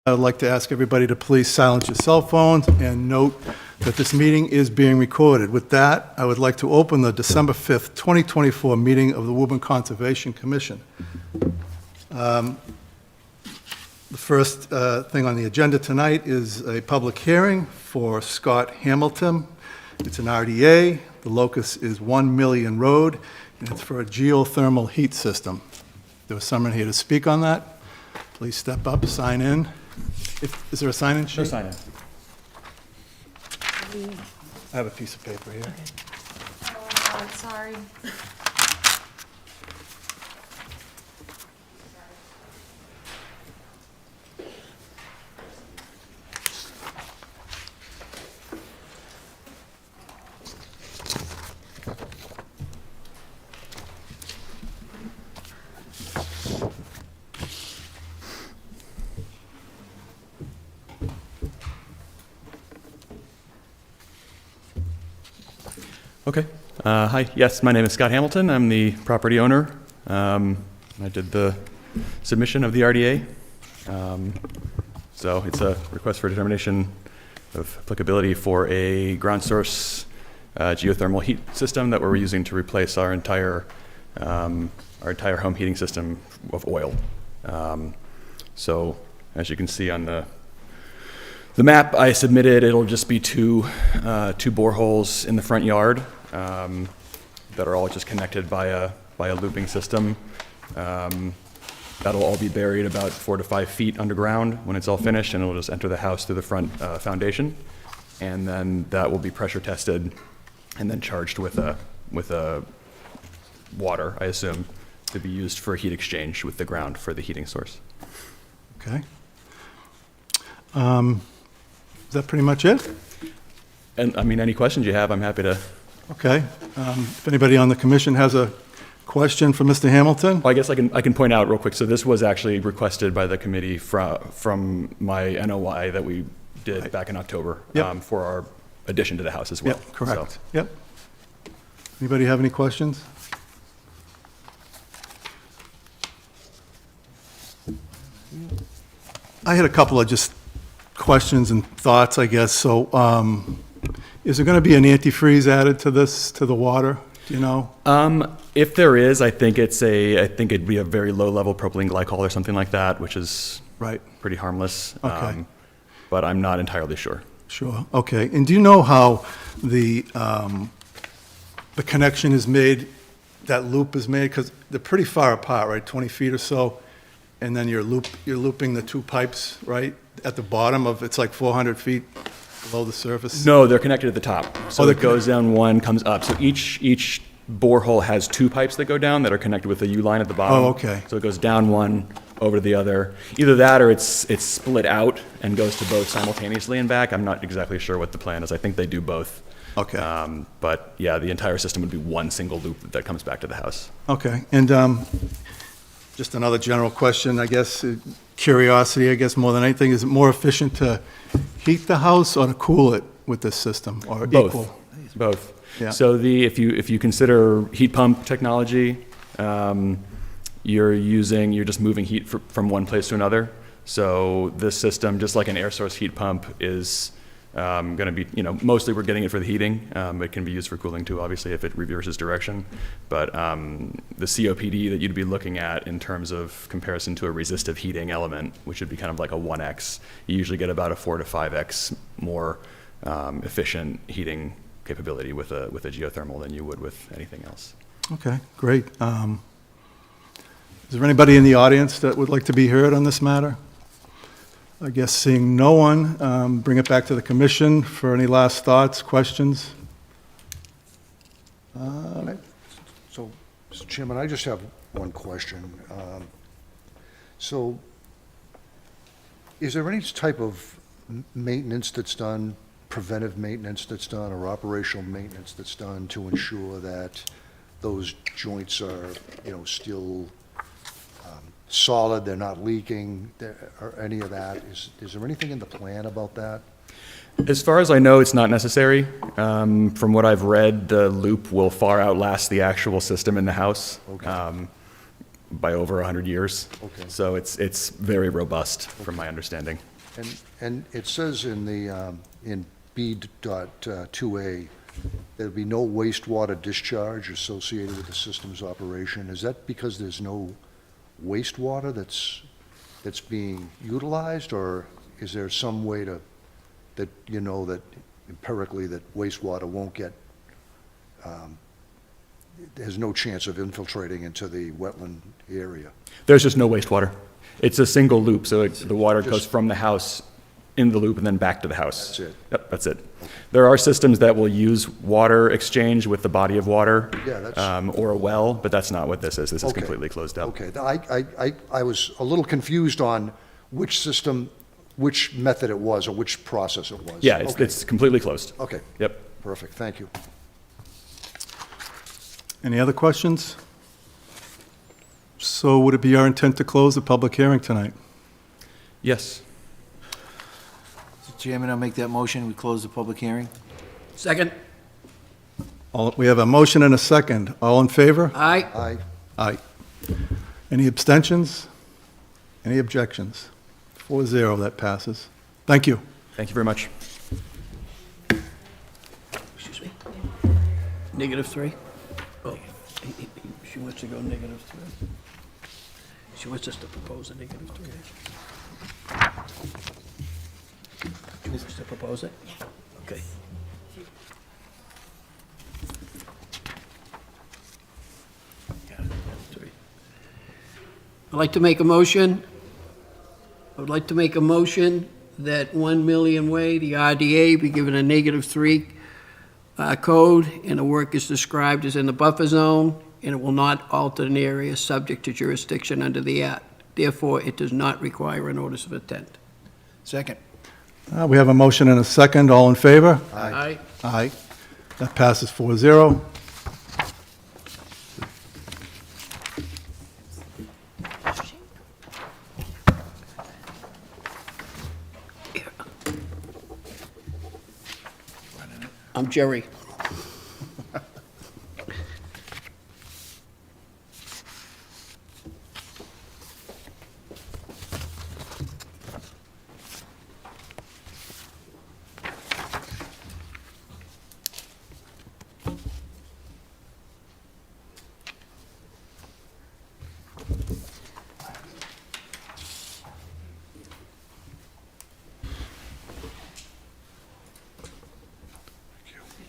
I'd like to ask everybody to please silence your cell phones and note that this meeting is being recorded. With that, I would like to open the December 5th, 2024 meeting of the Woburn Conservation Commission. The first thing on the agenda tonight is a public hearing for Scott Hamilton. It's an RDA. The locus is 1 Million Road, and it's for a geothermal heat system. There was someone here to speak on that. Please step up, sign in. Is there a sign-in sheet? No sign-in. I have a piece of paper here. Oh, sorry. Okay. Hi. Yes, my name is Scott Hamilton. I'm the property owner. I did the submission of the RDA. So it's a request for determination of applicability for a ground source geothermal heat system that we're using to replace our entire home heating system of oil. So as you can see on the map I submitted, it'll just be two boreholes in the front yard that are all just connected by a looping system. That'll all be buried about 4 to 5 feet underground when it's all finished, and it'll just enter the house through the front foundation, and then that will be pressure tested and then charged with a water, I assume, to be used for heat exchange with the ground for the heating source. Okay. Is that pretty much it? And I mean, any questions you have, I'm happy to. Okay. If anybody on the commission has a question for Mr. Hamilton? Well, I guess I can point out real quick. So this was actually requested by the committee from my NOI that we did back in October. Yep. For our addition to the house as well. Yep, correct. So. Yep. Anybody have any questions? I had a couple of just questions and thoughts, I guess. So is there going to be an antifreeze added to this, to the water? Do you know? If there is, I think it'd be a very low level propylene glycol or something like that, which is right, pretty harmless. Okay. But I'm not entirely sure. Sure. Okay. And do you know how the connection is made, that loop is made? Because they're pretty far apart, right? 20 feet or so. And then you're looping the two pipes, right? At the bottom of, it's like 400 feet below the surface? No, they're connected at the top. So they're it goes down one, comes up. So each borehole has 2 pipes that go down that are connected with a U-line at the bottom. Oh, okay. So it goes down one, over to the other. Either that or it's split out and goes to both simultaneously and back. I'm not exactly sure what the plan is. I think they do both. Okay. But yeah, the entire system would be one single loop that comes back to the house. Okay. And just another general question, I guess, curiosity, I guess, more than anything. Is it more efficient to heat the house or to cool it with this system, or Both. equal? Both. Yeah. So if you consider heat pump technology, you're just moving heat from one place to another. So this system, just like an air source heat pump, is going to be, mostly we're getting it for the heating. It can be used for cooling too, obviously, if it reverses direction. But the COPD that you'd be looking at in terms of comparison to a resistive heating element, which would be kind of like a 1x, you usually get about a 4 to 5x more efficient heating capability with a geothermal than you would with anything else. Okay, great. Is there anybody in the audience that would like to be heard on this matter? I guess seeing no one, bring it back to the commission for any last thoughts, questions? So, Mr. Chairman, I just have one question. So, is there any type of maintenance that's done, preventive maintenance that's done, or operational maintenance that's done to ensure that those joints are, still solid, they're not leaking, or any of that? Is there anything in the plan about that? As far as I know, it's not necessary. From what I've read, the loop will far outlast the actual system in the house. Okay. by over 100 years. Okay. So it's very robust, from my understanding. And it says in the, in B.2A, there'll be no wastewater discharge associated with the system's operation. Is that because there's no wastewater that's being utilized, or is there some way to, that you know that empirically that wastewater won't get, there's no chance of infiltrating into the wetland area? There's just no wastewater. It's a single loop, so the water goes from the house in the loop and then back to the house. That's it. Yep, that's it. There are systems that will use water exchange with the body of water. Yeah, that's- or a well, but that's not what this is. This is Okay. completely closed up. Okay, I was a little confused on which system, which method it was, or which process it was. Yeah, Okay. it's completely closed. Okay, Yep. perfect, thank you. Any other questions? So would it be our intent to close the public hearing tonight? Yes. Mr. Chairman, I'll make that motion. We close the public hearing. Second. We have a motion and a second. All in favor? Aye. Aye. Aye. Any abstentions? Any objections? 4-0, that passes. Thank you. Thank you very much. Excuse me. -3? Oh, she wants to go -3. She wants us to propose a -3. She wants us to propose it? Okay. Yeah, -3. I'd like to make a motion. I would like to make a motion that 1 Million Way, the RDA, be given a -3 code, and the work is described as in the buffer zone, and it will not alter an area subject to jurisdiction under the Act. Therefore, it does not require a notice of intent. Second. We have a motion and a second. All in favor? Aye. Aye. That passes 4-0. I'm Jerry.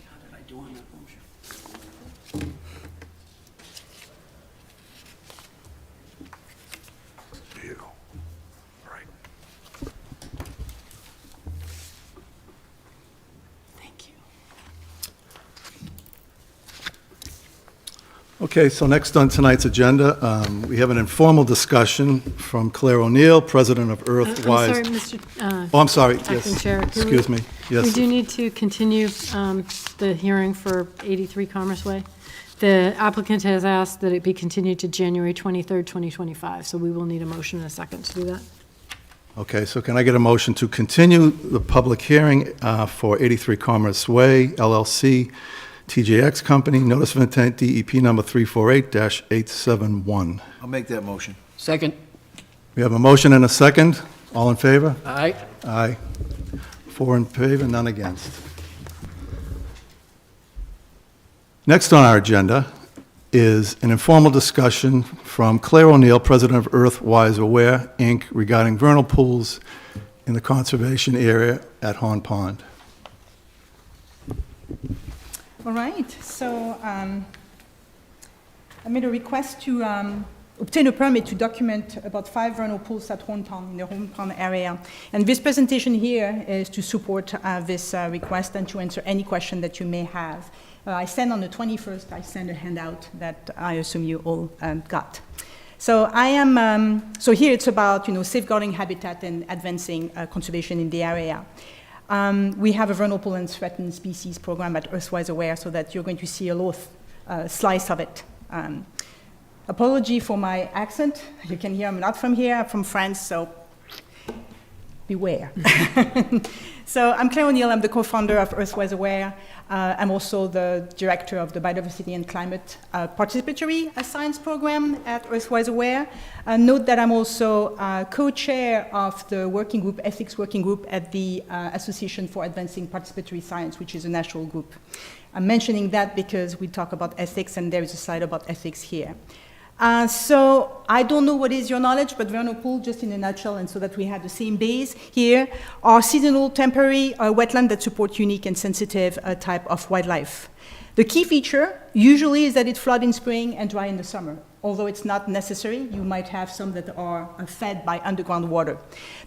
How did I do on that motion? There you go. All right. Thank you. Okay, so next on tonight's agenda, we have an informal discussion from Claire O'Neill, President of I'm sorry, Earthwise. Mr. Oh, I'm sorry, Acting yes. Chair. Excuse me, We yes. do need to continue the hearing for 83 Commerce Way. The applicant has asked that it be continued to January 23rd, 2025, so we will need a motion and a second to do that. Okay, so can I get a motion to continue the public hearing for 83 Commerce Way LLC, TJX Company, Notice of Intent, DEP number 348-871. I'll make that motion. Second. We have a motion and a second. All in favor? Aye. Aye. 4 in favor, none against. Next on our agenda is an informal discussion from Claire O'Neill, President of Earthwise Aware, Inc., regarding vernal pools in the conservation area at Horn Pond. All right, so I made a request to obtain a permit to document about 5 vernal pools at Horn Pond, in the Horn Pond area. And this presentation here is to support this request and to answer any question that you may have. I sent on the 21st, I sent a handout that I assume you all got. So I am, so here it's about, safeguarding habitat and advancing conservation in the area. We have a vernal pool and threatened species program at Earthwise Aware, so that you're going to see a little slice of it. Apology for my accent. You can hear I'm not from here, I'm from France, so beware. So I'm Claire O'Neill. I'm the co-founder of Earthwise Aware. I'm also the director of the Biodiversity and Climate Participatory Science Program at Earthwise Aware. Note that I'm also co-chair of the working group, ethics working group at the Association for Advancing Participatory Science, which is a national group. I'm mentioning that because we talk about ethics, and there is a slide about ethics here. So I don't know what is your knowledge, but vernal pool, just in a nutshell, and so that we have the same base here, are seasonal temporary wetland that support unique and sensitive type of wildlife. The key feature usually is that it floods in spring and dry in the summer. Although it's not necessary, you might have some that are fed by underground water.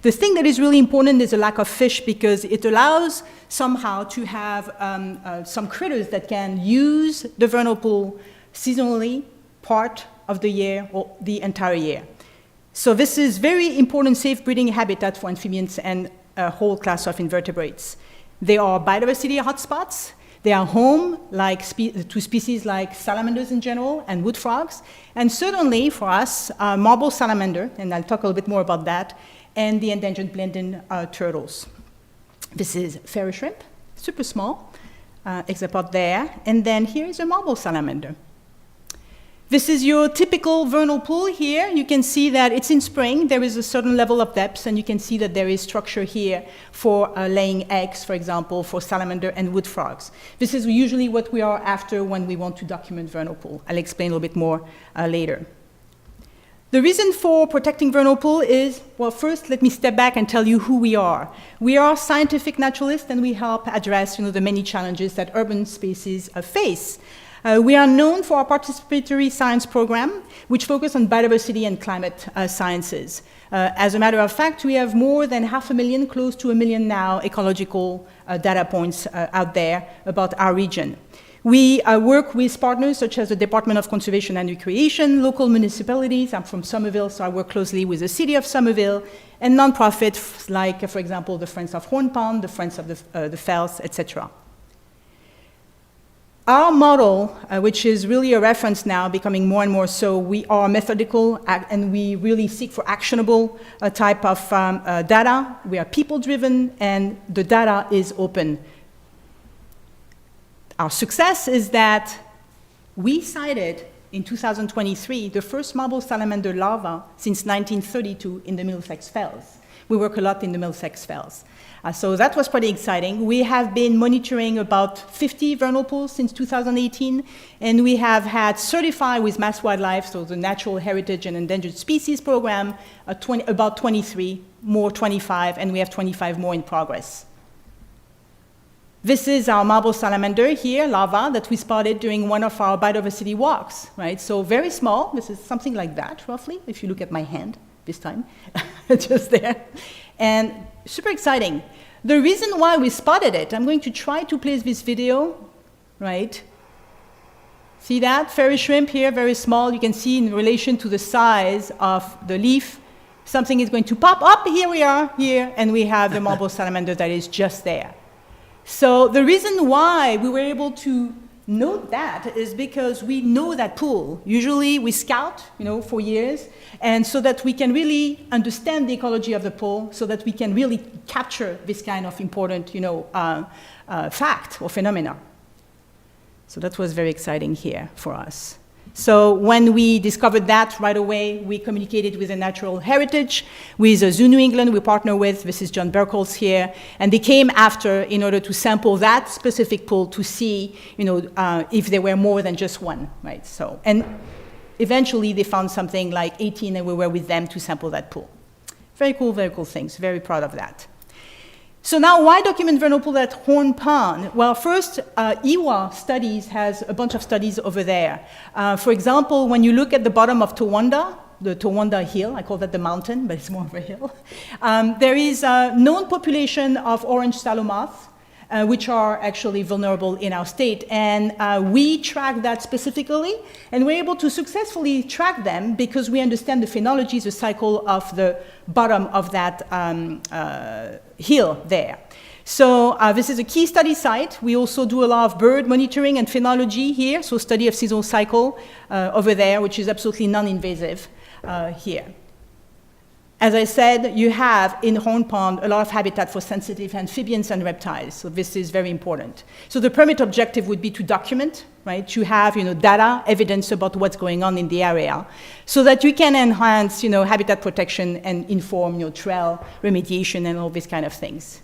The thing that is really important is the lack of fish, because it allows somehow to have some critters that can use the vernal pool seasonally, part of the year or the entire year. So this is very important safe breeding habitat for amphibians and a whole class of invertebrates. They are biodiversity hotspots. They are home to species like salamanders in general and wood frogs, and certainly for us, marble salamander, and I'll talk a little bit more about that, and the endangered Blendon turtles. This is fairy shrimp, super small, hexapod there, and then here is a marble salamander. This is your typical vernal pool here. You can see that it's in spring. There is a certain level of depth, and you can see that there is structure here for laying eggs, for example, for salamander and wood frogs. This is usually what we are after when we want to document vernal pool. I'll explain a little bit more later. The reason for protecting vernal pool is, well, first, let me step back and tell you who we are. We are scientific naturalists, and we help address the many challenges that urban spaces face. We are known for our participatory science program, which focuses on biodiversity and climate sciences. As a matter of fact, we have more than 500,000, close to 1 million now, ecological data points out there about our region. We work with partners such as the Department of Conservation and Recreation, local municipalities. I'm from Somerville, so I work closely with the city of Somerville, and nonprofits like, for example, the Friends of Horn Pond, the Friends of the Fells, etc. Our model, which is really a reference now, becoming more and more so, we are methodical and we really seek for actionable type of data. We are people-driven, and the data is open. Our success is that we sighted in 2023 the first marble salamander larva since 1932 in the Middlesex Fells. We work a lot in the Middlesex Fells. So that was pretty exciting. We have been monitoring about 50 vernal pools since 2018, and we have had certified with Mass Wildlife, so the Natural Heritage and Endangered Species Program, about 23, more 25, and we have 25 more in progress. This is our marble salamander here, larva, that we spotted during one of our biodiversity walks, right? So very small. This is something like that, roughly, if you look at my hand this time, just there. And super exciting. The reason why we spotted it, I'm going to try to place this video, right? See that? Fairy shrimp here, very small. You can see in relation to the size of the leaf, something is going to pop up. Here we are, here, and we have the marble salamander that is just there. So the reason why we were able to note that is because we know that pool. Usually we scout, for years, and so that we can really understand the ecology of the pool, so that we can really capture this kind of important, fact or phenomena. So that was very exciting here for us. So when we discovered that right away, we communicated with the Natural Heritage, with Zoo New England we partner with. This is John Burkles here. And they came after in order to sample that specific pool to see, if there were more than just one, right? So, and eventually they found something like 18, and we were with them to sample that pool. Very cool things. Very proud of that. So now, why document vernal pool at Horn Pond? Well, first, EWA studies has a bunch of studies over there. For example, when you look at the bottom of Towanda, the Towanda Hill, I call that the mountain, but it's more of a hill, there is a known population of orange sallow moths, which are actually vulnerable in our state. And we track that specifically, and we're able to successfully track them because we understand the phenology, the cycle of the bottom of that hill there. So this is a key study site. We also do a lot of bird monitoring and phenology here, so study of seasonal cycle over there, which is absolutely non-invasive here. As I said, you have in Horn Pond a lot of habitat for sensitive amphibians and reptiles, so this is very important. So the permit objective would be to document, right, to have data, evidence about what's going on in the area, so that you can enhance habitat protection and inform trail remediation and all these kind of things.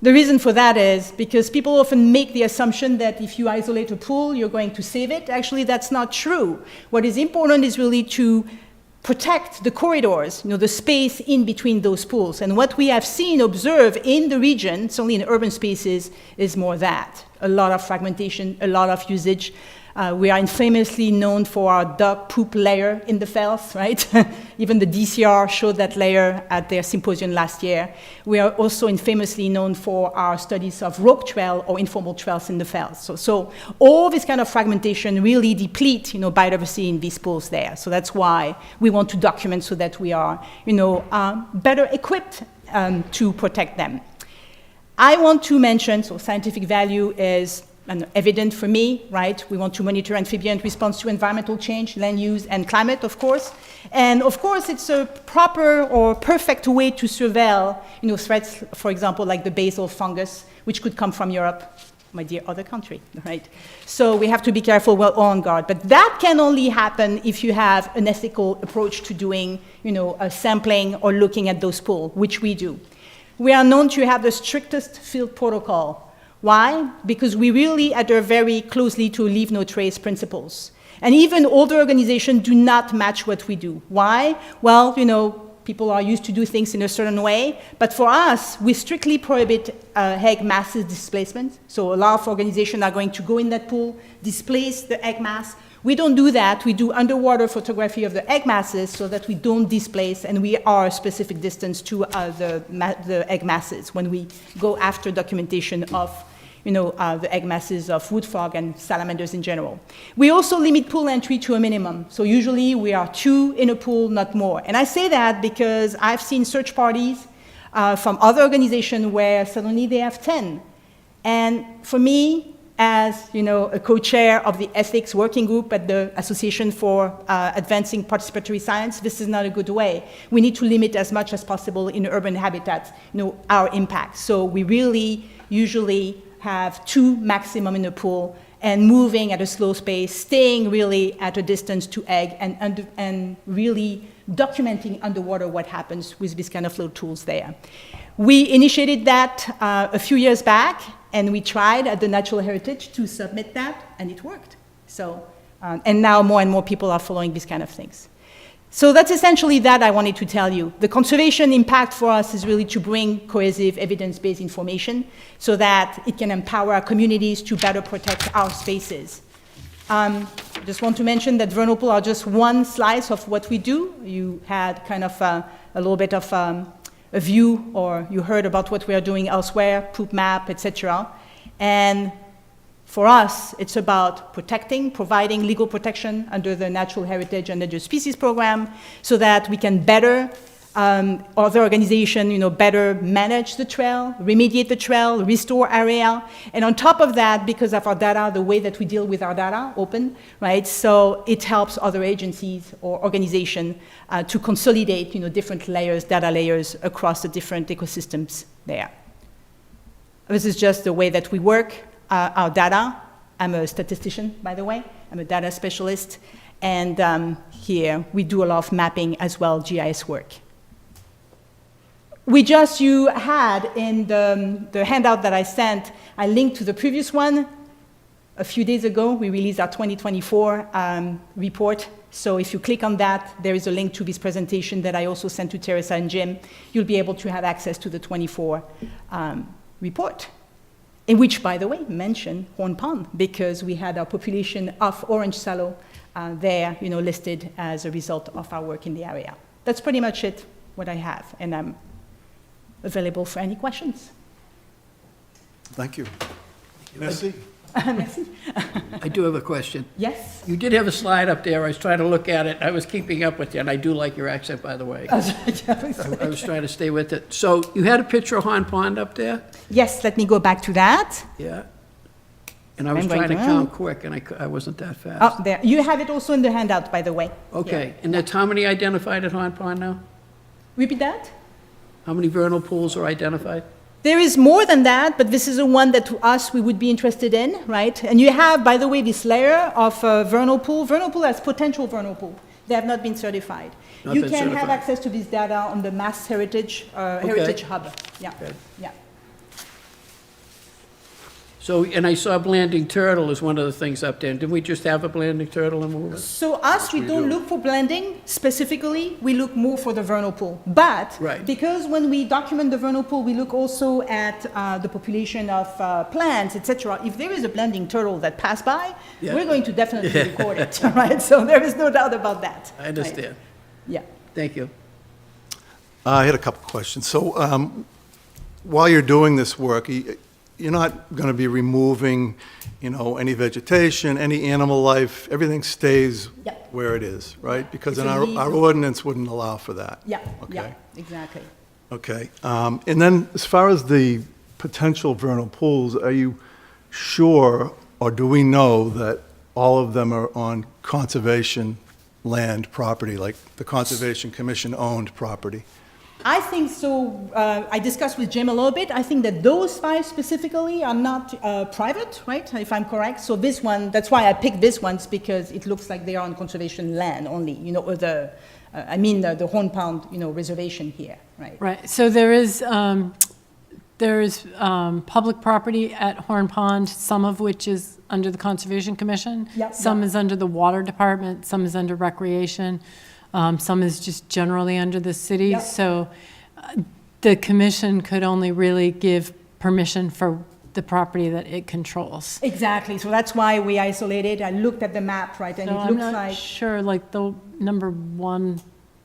The reason for that is because people often make the assumption that if you isolate a pool, you're going to save it. Actually, that's not true. What is important is really to protect the corridors, the space in between those pools. And what we have seen, observed in the region, certainly in urban spaces, is more that. A lot of fragmentation, a lot of usage. We are infamously known for our dog poop layer in the fells, right? Even the DCR showed that layer at their symposium last year. We are also infamously known for our studies of rogue trail or informal trails in the fells. So all this kind of fragmentation really deplete, biodiversity in these pools there. So that's why we want to document so that we are, better equipped to protect them. I want to mention, so scientific value is evident for me, right? We want to monitor amphibian response to environmental change, land use, and climate, of course. And of course, it's a proper or perfect way to surveil, threats, for example, like the basal fungus, which could come from Europe, my dear other country, right? So we have to be careful, well on guard. But that can only happen if you have an ethical approach to doing, a sampling or looking at those pools, which we do. We are known to have the strictest field protocol. Why? Because we really adhere very closely to leave no trace principles. And even older organizations do not match what we do. Why? Well, people are used to do things in a certain way, but for us, we strictly prohibit egg masses displacement. So a lot of organizations are going to go in that pool, displace the egg mass. We don't do that. We do underwater photography of the egg masses so that we don't displace, and we are a specific distance to the egg masses when we go after documentation of the egg masses of wood frog and salamanders in general. We also limit pool entry to a minimum. So usually we are 2 in a pool, not more. And I say that because I've seen search parties from other organizations where suddenly they have 10. And for me, as a co-chair of the ethics working group at the Association for Advancing Participatory Science, this is not a good way. We need to limit as much as possible in urban habitats, our impact. So we really usually have 2 maximum in the pool and moving at a slow pace, staying really at a distance to egg and really documenting underwater what happens with this kind of little tools there. We initiated that a few years back, and we tried at the Natural Heritage to submit that, and it worked. So, and now more and more people are following these kind of things. So that's essentially that I wanted to tell you. The conservation impact for us is really to bring cohesive, evidence-based information so that it can empower our communities to better protect our spaces. Just want to mention that vernal pools are just one slice of what we do. You had kind of a little bit of a view, or you heard about what we are doing elsewhere, poop map, etc. And for us, it's about providing legal protection under the Natural Heritage and Endangered Species Program so that we can better, other organizations, better manage the trail, remediate the trail, restore area. And on top of that, because of our data, the way that we deal with our data, open, right? So it helps other agencies or organizations to consolidate, different layers, data layers across the different ecosystems there. This is just the way that we work. Our data. I'm a statistician, by the way. I'm a data specialist. And here we do a lot of mapping as well, GIS work. You had in the handout that I sent, I linked to the previous one. A few days ago, we released our 2024 report. So if you click on that, there is a link to this presentation that I also sent to Teresa and Jim. You'll be able to have access to the 24 report. In which, by the way, mention Horn Pond, because we had our population of orange sallow there, listed as a result of our work in the area. That's pretty much it, what I have, and I'm available for any questions. Thank you. Merci. Merci. I do have a question. Yes? You did have a slide up there. I was trying to look at it. I was keeping up with you, and I do like your accent, by the way. I was trying to stay with it. So you had a picture of Horn Pond up there? Yes, let me go back to that. Yeah. And I was I'm going trying to to- count quick, and I wasn't that fast. Oh, there. You have it also in the handout, by the way. Okay, and that's how many identified at Horn Pond now? Repeat that? How many vernal pools are identified? There is more than that, but this is the one that to us we would be interested in, right? And you have, by the way, this layer of vernal pool. Vernal pool has potential vernal pool. They have not been certified. Not You been can have certified. access to this data on the Mass Heritage Heritage Hub. Yeah, Good. yeah. So, and I saw Blanding Turtle is one of the things up there. Didn't we just have a Blanding Turtle in Woburn? So us, we don't look for blending specifically, we look more for the vernal pool. But Right. because when we document the vernal pool, we look also at the population of plants, etc. If there is a blending turtle that pass by, Yeah. we're going to definitely record it, right? So there is no doubt about that. I understand. Right? Yeah. Thank you. I had a couple questions. So while you're doing this work, you're not going to be removing, any vegetation, any animal life, everything stays Yep. where it is, right? Because It's in a our leaf. our ordinance wouldn't allow for that. Yeah, Okay. yeah, exactly. Okay. And then as far as the potential vernal pools, are you sure, or do we know that all of them are on conservation land property, like the Conservation Commission-owned property? I think so. I discussed with Jim a little bit. I think that those 5 specifically are not private, right? If I'm correct. So this one, that's why I picked this ones because it looks like they are on conservation land only. Or the Horn Pond, reservation here, right? Right, so there is public property at Horn Pond, some of which is under the Conservation Commission. Yep, Some yep. is under the Water Department, some is under Recreation, some is just generally under the city. Yep. So the commission could only really give permission for the property that it controls. Exactly. So that's why we isolated. I looked at the map, right, and So it I'm looks not like. sure, like the number 1,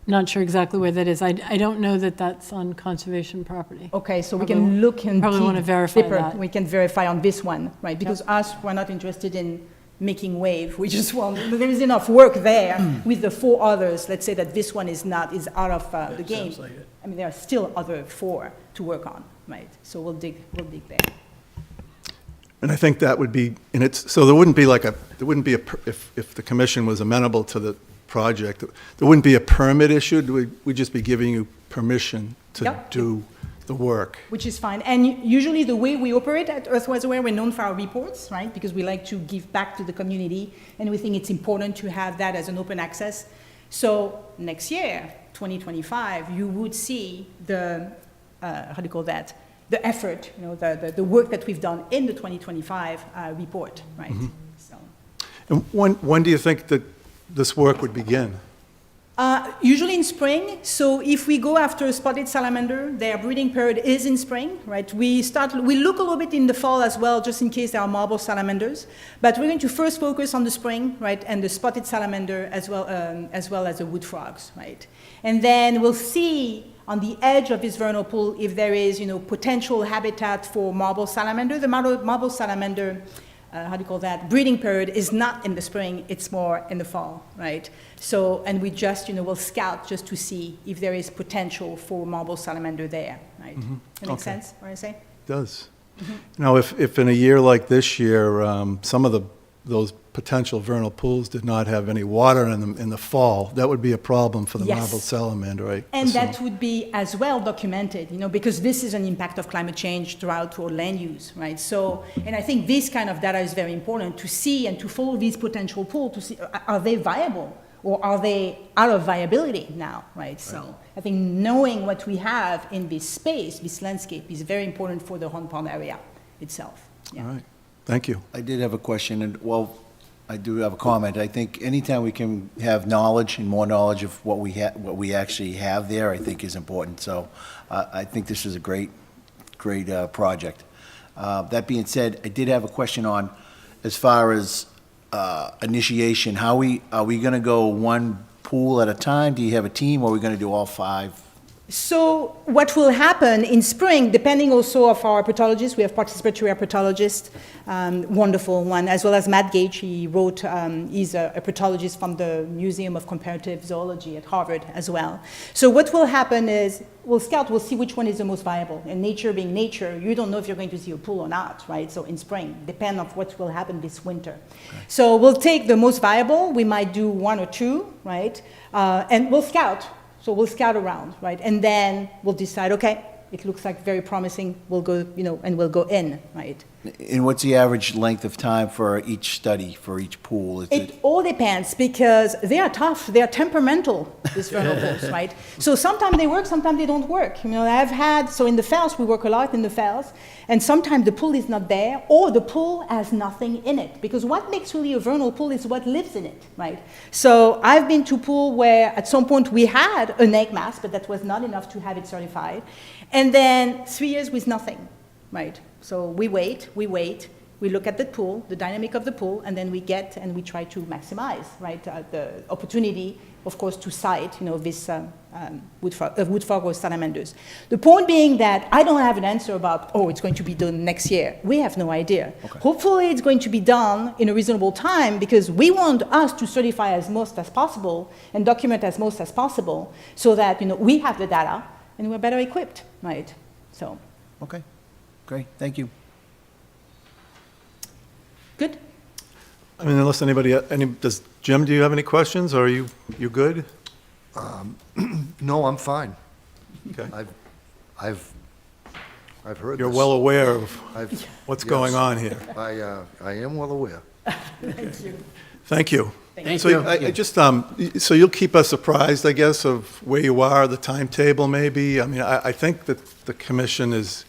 not sure exactly where that is. I don't know that that's on conservation property. Okay, so we Probably- can look and probably dig wanna verify deeper. that. We can verify on this one, right? Because us, we're not interested in making wave. We just want, there is enough work there with the 4 others. Let's say that this one is out of the game. sounds like it. I mean, there are still other 4 to work on, right? So we'll dig there. And I think that would be, so there wouldn't be if the commission was amenable to the project, there wouldn't be a permit issued, we'd just be giving you permission to Yep. do the work. Which is fine. And usually the way we operate at Earthwise Aware, we're known for our reports, right? Because we like to give back to the community, and we think it's important to have that as an open access. So next year, 2025, you would see the, the effort, the work that we've done in the 2025 report, right? So. And when do you think that this work would begin? Usually in spring. So if we go after spotted salamander, their breeding period is in spring, right? We look a little bit in the fall as well, just in case there are marble salamanders. But we're going to first focus on the spring, right, and the spotted salamander as well as the wood frogs, right? And then we'll see on the edge of this vernal pool if there is, potential habitat for marble salamander. The marble salamander, breeding period is not in the spring, it's more in the fall, right? So, and we just, will scout just to see if there is potential for marble salamander there, right? That makes Okay. sense, what I say? It does. Now, if in a year like this year, some of those potential vernal pools did not have any water in them in the fall, that would be a problem for the Yes. marble salamander, right? And that would be as well documented, because this is an impact of climate change throughout our land use, right? So, and I think this kind of data is very important to see and to follow these potential pools to see, are they viable or are they out of viability now, right? So I think knowing what we have in this space, this landscape, is very important for the Horn Pond area itself. Yeah. All right, thank you. I did have a question, and, well, I do have a comment. I think anytime we can have knowledge and more knowledge of what we actually have there, I think is important. So I think this is a great project. That being said, I did have a question on, as far as initiation, are we going to go one pool at a time? Do you have a team, or are we going to do all 5? So what will happen in spring, depending also of our herpetologists, we have participatory herpetologist, wonderful one, as well as Matt Gage. He wrote, he's a herpetologist from the Museum of Comparative Zoology at Harvard as well. So what will happen is we'll see which one is the most viable. And nature being nature, you don't know if you're going to see a pool or not, right? So in spring, depend on what will happen this winter. Okay. So we'll take the most viable. We might do 1 or 2, right? And we'll scout. So we'll scout around, right? And then we'll decide, okay, it looks like very promising, we'll go, and we'll go in, right? And what's the average length of time for each study, for each pool? Is It all depends, because they are tough, they are temperamental, these vernal pools, right? So sometimes they work, sometimes they don't work. So in the fells, we work a lot in the fells, and sometimes the pool is not there, or the pool has nothing in it, because what makes really a vernal pool is what lives in it, right? So I've been to a pool where at some point we had an egg mass, but that was not enough to have it certified, and then 3 years with nothing, right? So we wait, we look at the pool, the dynamic of the pool, and then we try to maximize, right, the opportunity, of course, to cite, this wood frog or salamanders. The point being that I don't have an answer about, it's going to be done next year. We have no idea. Okay. Hopefully it's going to be done in a reasonable time, because we want us to certify as most as possible and document as most as possible, so that, we have the data and we're better equipped, right? So, Okay, great, thank you. good? I mean, unless does Jim, do you have any questions, or are you good? No, I'm fine. Okay. I've heard You're this. well aware of I've- what's yes. going on here. I am well aware. Thank you. Thank So you. I just, so you'll keep us apprised, I guess, of where you are, the timetable maybe? I mean, I think that the commission is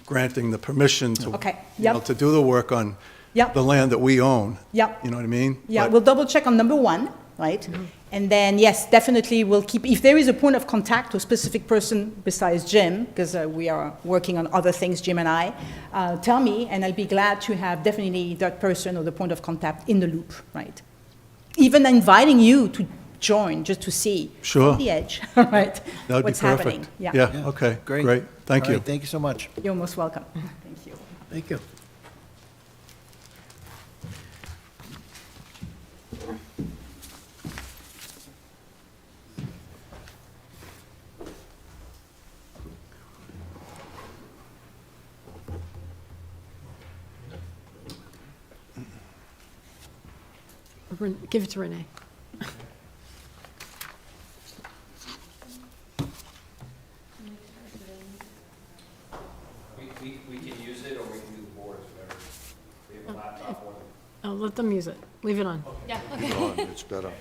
granting the permission to, Okay, yep. to do the work on Yep. the land that we own. Yep. You know what I mean? Yeah, But- we'll double check on number one, right? And then, yes, definitely we'll keep, if there is a point of contact to a specific person besides Jim, because we are working on other things, Jim and I, tell me, and I'll be glad to have definitely that person or the point of contact in the loop, right? Even inviting you to join, just to see. Sure. From the edge, right? That would be What's happening. perfect. Yeah. Yeah, okay, Great. great. Thank All you. right, thank you so much. You're most welcome. Thank you. Thank you. Give it to Renee. We can use it, or we can do the boards, whatever. We have a laptop or Oh, let them use it. Leave it on. Go on, it's better.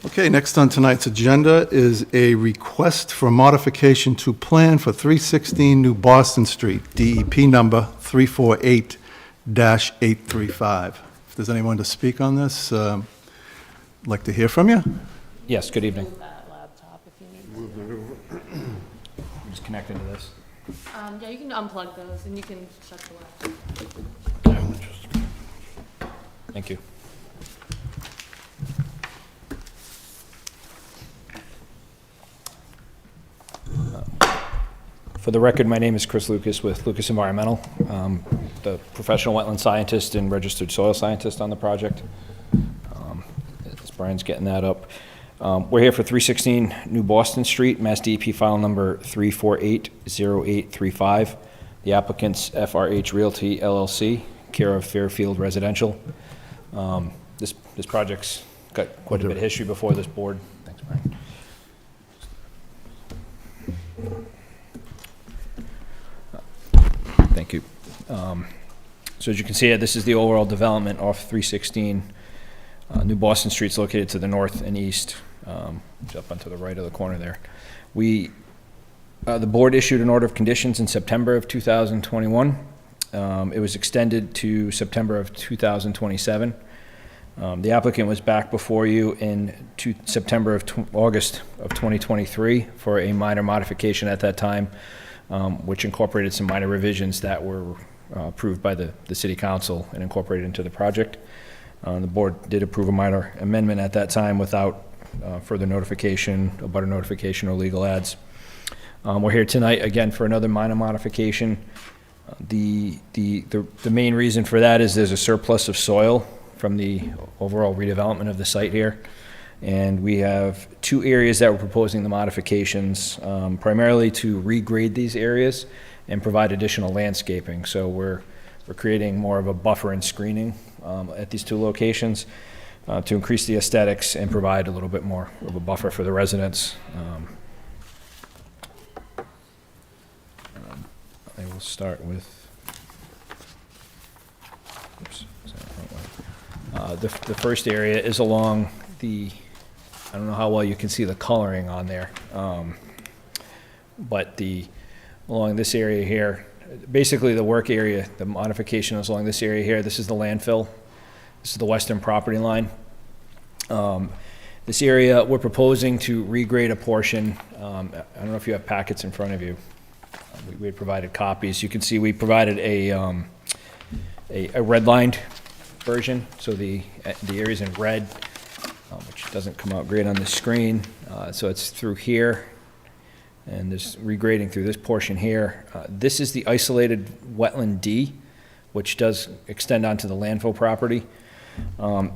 Okay, next on tonight's agenda is a request for modification to plan for 316 New Boston Street, DEP number 348-835. If there's anyone to speak on this, I'd like to hear from you. Yes, good evening. That laptop if you need. I'm just connecting to this. Yeah, you can unplug those and you can shut the laptop. Thank you. For the record, my name is Chris Lucas with Lucas Environmental, the professional wetland scientist and registered soil scientist on the project. As Brian's getting that up. We're here for 316 New Boston Street, Mass DEP file number 3480835. The applicant's FRH Realty LLC, care of Fairfield Residential. This project's got quite a bit of history before this board. Thanks, Brian. Thank you. So as you can see, this is the overall development off 316. New Boston Street's located to the north and east, up onto the right of the corner there. The board issued an order of conditions in September of 2021. It was extended to September of 2027. The applicant was back before you in August of 2023 for a minor modification at that time, which incorporated some minor revisions that were approved by the city council and incorporated into the project. The board did approve a minor amendment at that time without further notification, abutter notification, or legal ads. We're here tonight again for another minor modification. The main reason for that is there's a surplus of soil from the overall redevelopment of the site here. And we have 2 areas that we're proposing the modifications, primarily to regrade these areas and provide additional landscaping. So we're creating more of a buffer and screening at these 2 locations to increase the aesthetics and provide a little bit more of a buffer for the residents. I will start with, oops, is that the right way? The first area is along the, I don't know how well you can see the coloring on there, but along this area here, basically the work area, the modification is along this area here. This is the landfill. This is the western property line. This area, we're proposing to regrade a portion. I don't know if you have packets in front of you. We had provided copies. You can see we provided a redlined version, so the area's in red, which doesn't come out great on the screen. So it's through here, and there's regrading through this portion here. This is the isolated wetland D, which does extend onto the landfill property.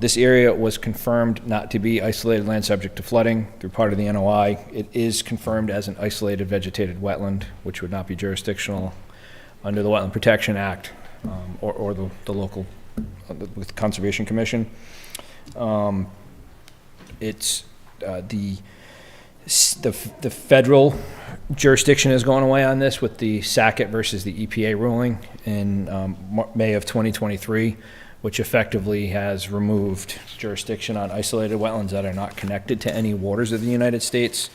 This area was confirmed not to be isolated land subject to flooding through part of the NOI. It is confirmed as an isolated vegetated wetland, which would not be jurisdictional under the Wetland Protection Act or the local, with the Conservation Commission. It's the federal jurisdiction is going away on this with the Sackett versus the EPA ruling in May of 2023, which effectively has removed jurisdiction on isolated wetlands that are not connected to any waters of the United States.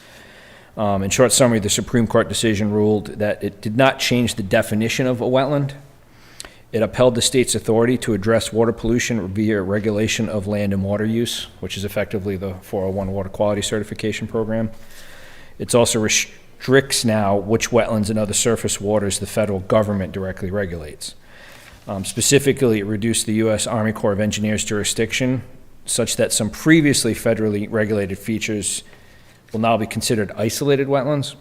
In short summary, the Supreme Court decision ruled that it did not change the definition of a wetland. It upheld the state's authority to address water pollution via regulation of land and water use, which is effectively the 401 Water Quality Certification Program. It also restricts now which wetlands and other surface waters the federal government directly regulates. Specifically, it reduced the U.S. Army Corps of Engineers jurisdiction such that some previously federally regulated features will now be considered isolated wetlands,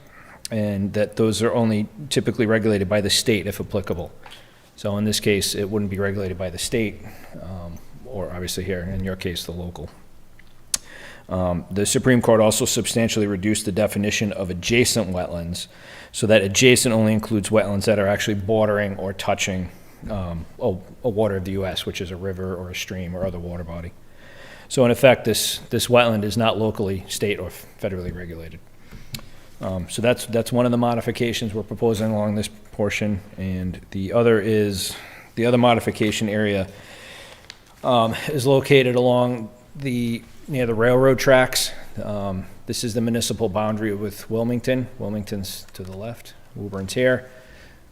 and that those are only typically regulated by the state if applicable. So in this case, it wouldn't be regulated by the state, or obviously here, in your case, the local. The Supreme Court also substantially reduced the definition of adjacent wetlands so that adjacent only includes wetlands that are actually bordering or touching a water of the U.S., which is a river or a stream or other water body. So in effect, this wetland is not locally, state, or federally regulated. So that's one of the modifications we're proposing along this portion, and the other modification area is located along near the railroad tracks. This is the municipal boundary with Wilmington. Wilmington's to the left, Woburn's here.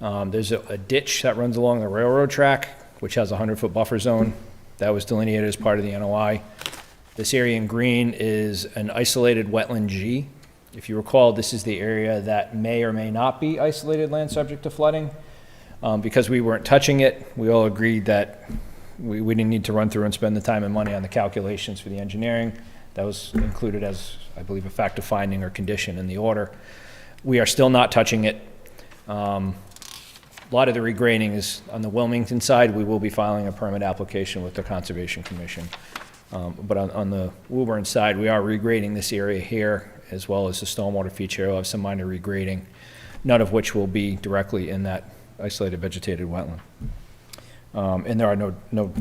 There's a ditch that runs along the railroad track, which has a 100-foot buffer zone. That was delineated as part of the NOI. This area in green is an isolated wetland G. If you recall, this is the area that may or may not be isolated land subject to flooding. Because we weren't touching it, we all agreed that we didn't need to run through and spend the time and money on the calculations for the engineering. That was included as, I believe, a fact of finding or condition in the order. We are still not touching it. A lot of the regrading is on the Wilmington side. We will be filing a permit application with the Conservation Commission. But on the Woburn side, we are regrading this area here, as well as the stormwater feature. We'll have some minor regrading, none of which will be directly in that isolated vegetated wetland. And there are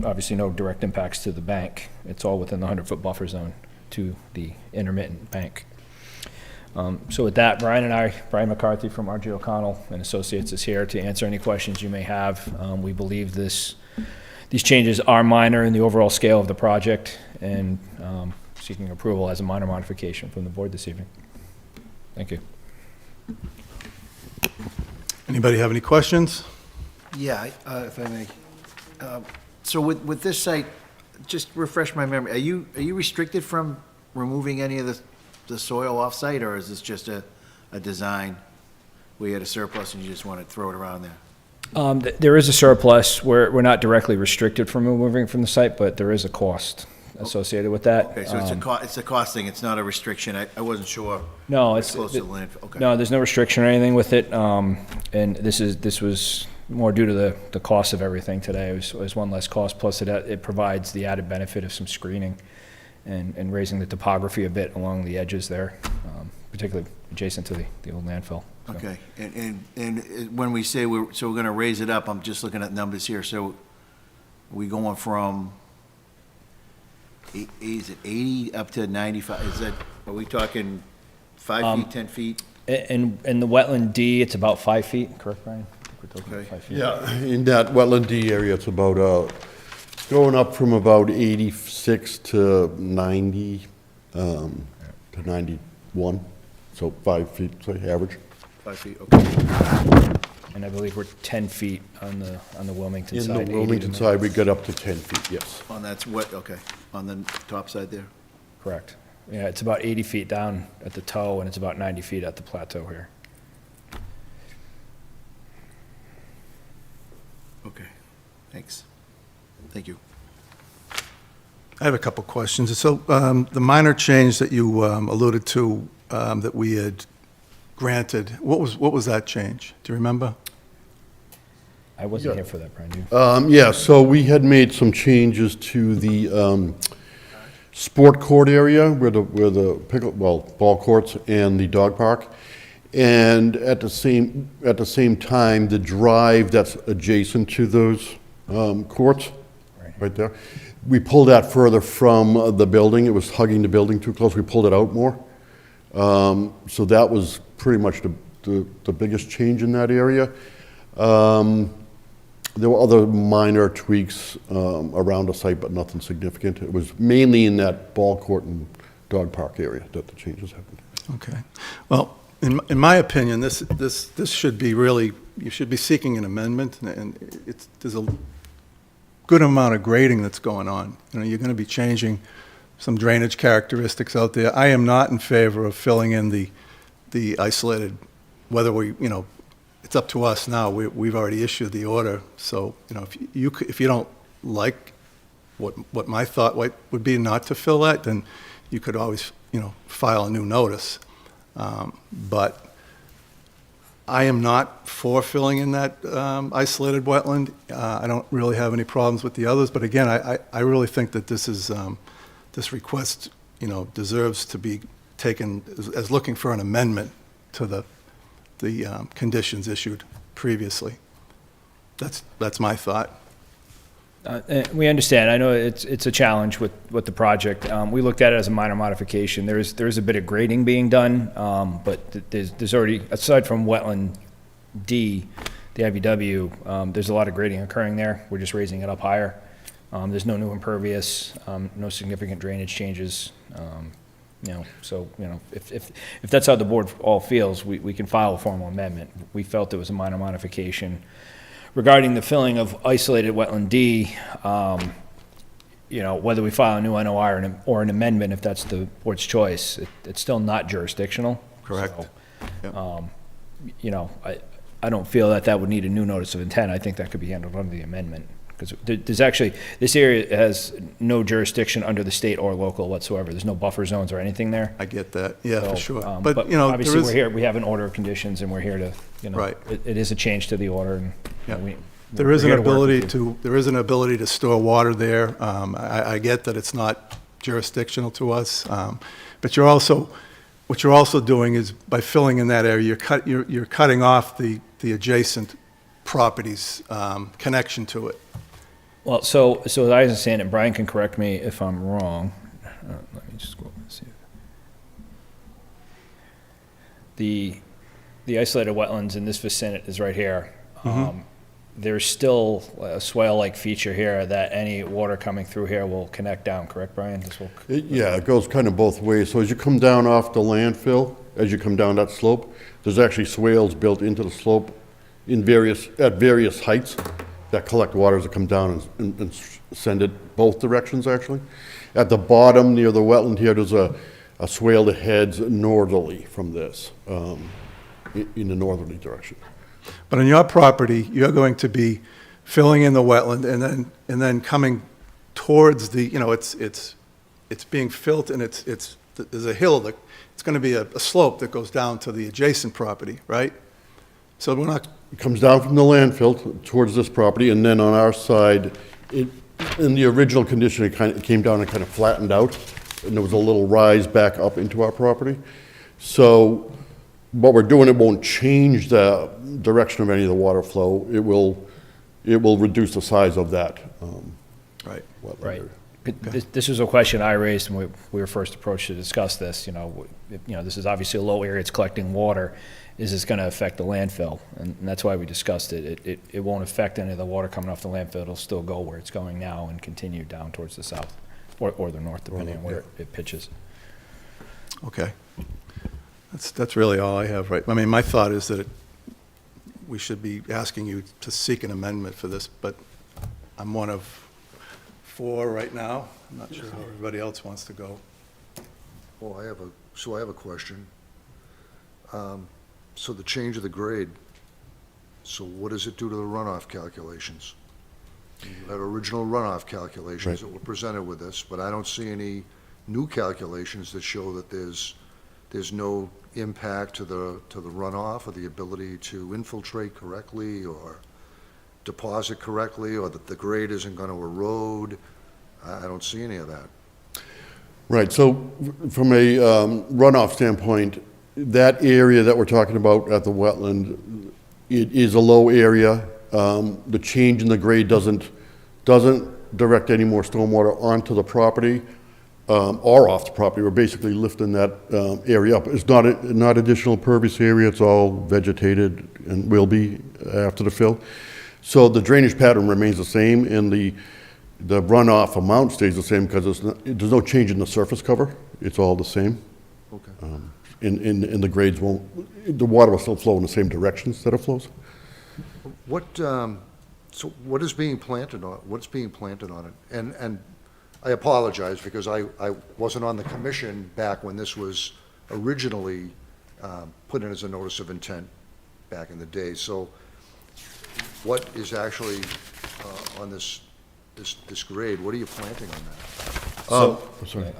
obviously no direct impacts to the bank. It's all within the 100-foot buffer zone to the intermittent bank. So with that, Brian McCarthy from R.J. O'Connell and Associates is here to answer any questions you may have. We believe these changes are minor in the overall scale of the project, and seeking approval as a minor modification from the board this evening. Thank you. Anybody have any questions? Yeah, if I may. So with this site, just refresh my memory, are you restricted from removing any of the soil off-site, or is this just a design where you had a surplus and you just want to throw it around there? There is a surplus. We're not directly restricted from removing from the site, but there is a cost associated with that. Okay, so it's a cost thing, it's not a restriction. I wasn't sure. No, it's close to the landfill. Okay. No, there's no restriction or anything with it. And this was more due to the cost of everything today. It was one less cost, plus it provides the added benefit of some screening and raising the topography a bit along the edges there, particularly adjacent to the old landfill. So- Okay, and when we say we're gonna raise it up, I'm just looking at numbers here, so we going from, is it 80 up to 95, is that, are we talking 5 feet, 10 feet? In the wetland D, it's about 5 feet, correct, Brian? I think we're talking about Okay. 5 feet. Yeah, in that wetland D area, it's about, going up from about 86 to 90, to 91, so 5 feet, say, average. 5 feet, okay. And I believe we're 10 feet on the Wilmington In side. the 80 to Wilmington 90. side, we got up to 10 feet, yes. On that's what, okay, on the top side there? Correct. Yeah, it's about 80 feet down at the toe, and it's about 90 feet at the plateau here. Okay, thanks. Thank you. I have a couple questions. So the minor change that you alluded to that we had granted, what was that change? Do you remember? I wasn't here for that, Brian. You? Yeah, so we had made some changes to the sport court area where the ball courts and the dog park. And at the same time, the drive that's adjacent to those courts, right there, we pulled that further from the building. It was hugging the building too close. We pulled it out more. So that was pretty much the biggest change in that area. There were other minor tweaks around the site, but nothing significant. It was mainly in that ball court and dog park area that the changes happened. Okay. Well, in my opinion, this should be really, you should be seeking an amendment, and there's a good amount of grading that's going on. You know, you're going to be changing some drainage characteristics out there. I am not in favor of filling in the isolated, whether we, you know, it's up to us now. We've already issued the order, so, you know, if you don't like what my thought would be not to fill that, then you could always, you know, file a new notice. But I am not for filling in that isolated wetland. I don't really have any problems with the others, but again, I really think that this request, you know, deserves to be taken as looking for an amendment to the conditions issued previously. That's my thought. We understand. I know it's a challenge with the project. We looked at it as a minor modification. There is a bit of grading being done, but there's already, aside from wetland D, the IBW, there's a lot of grading occurring there. We're just raising it up higher. There's no new impervious, no significant drainage changes. You know, so, you know, if that's how the board all feels, we can file a formal amendment. We felt it was a minor modification. Regarding the filling of isolated wetland D, you know, whether we file a new NOI or an amendment, if that's the board's choice, it's still not jurisdictional. Correct. So, Yep. you know, I don't feel that would need a new notice of intent. I think that could be handled under the amendment. Because there's actually, this area has no jurisdiction under the state or local whatsoever. There's no buffer zones or anything there. I get that, yeah, So, for sure. But you know, obviously, there is, we're here, we have an order of conditions, and we're here to, you know, Right. it is a change to the order, and you know, Yeah. we're here to work with you. there is an ability to store water there. I get that it's not jurisdictional to us, but what you're also doing is by filling in that area, you're cutting off the adjacent property's connection to it. Well, so as I understand it, Brian can correct me if I'm wrong. Let me just go over and see. The isolated wetlands in this vicinity is right here. There's still a swale-like feature here that any water coming through here will connect down, correct, Brian? Yeah, it goes kind of both ways. So as you come down off the landfill, as you come down that slope, there's actually swales built into the slope at various heights that collect water as it come down and send it both directions, actually. At the bottom, near the wetland here, there's a swale that heads northerly from this, in the northerly direction. But on your property, you're going to be filling in the wetland and then coming towards the, you know, it's being filled, and there's a hill that, it's going to be a slope that goes down to the adjacent property, right? So we're not, It comes down from the landfill towards this property, and then on our side, in the original condition, it came down and kind of flattened out. and there was a little rise back up into our property. So what we're doing, it won't change the direction of any of the water flow. It will reduce the size of that. Right. wetland Right. area. This was a question I raised when we were first approached to discuss this, this is obviously a low area, it's collecting water. Is this gonna affect the landfill? And that's why we discussed it. It won't affect any of the water coming off the landfill, it'll still go where it's going now and continue down towards the south, or the north, depending on where it pitches. Okay. That's really all I have, right? I mean, my thought is that we should be asking you to seek an amendment for this, but I'm one of 4 right now. I'm not sure how everybody else wants to go. Well, I have a question. So the change of the grade, so what does it do to the runoff calculations? You had original runoff calculations Right. that were presented with this, but I don't see any new calculations that show that there's no impact to the runoff or the ability to infiltrate correctly or deposit correctly, or that the grade isn't going to erode. I don't see any of that. Right, so from a runoff standpoint, that area that we're talking about at the wetland, it is a low area. The change in the grade doesn't direct any more stormwater onto the property or off the property. We're basically lifting that area up. It's not additional pervious area, it's all vegetated and will be after the fill. So the drainage pattern remains the same, and the runoff amount stays the same because there's no change in the surface cover. It's all the same. Okay. And the grades won't, the water will still flow in the same directions that it flows. So what is being planted on, what's being planted on it? And I apologize because I wasn't on the commission back when this was originally put in as a notice of intent back in the day. So what is actually on this grade? What are you planting on that? Sorry.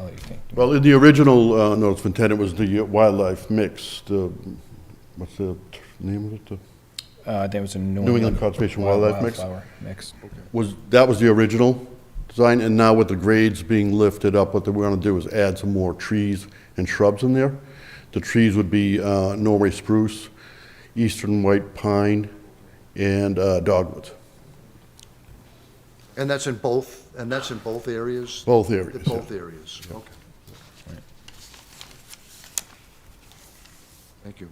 Well, in the original notice of intent, it was the wildlife mix, what's the name of it? There was a New England Conservation Wildlife Mix? Wildflower mix. That was the original design, and now with the grades being lifted up, what we're gonna do is add some more trees and shrubs in there. The trees would be Norway spruce, eastern white pine, and dogwoods. And that's in both areas? Both areas, In both areas, okay. Thank you.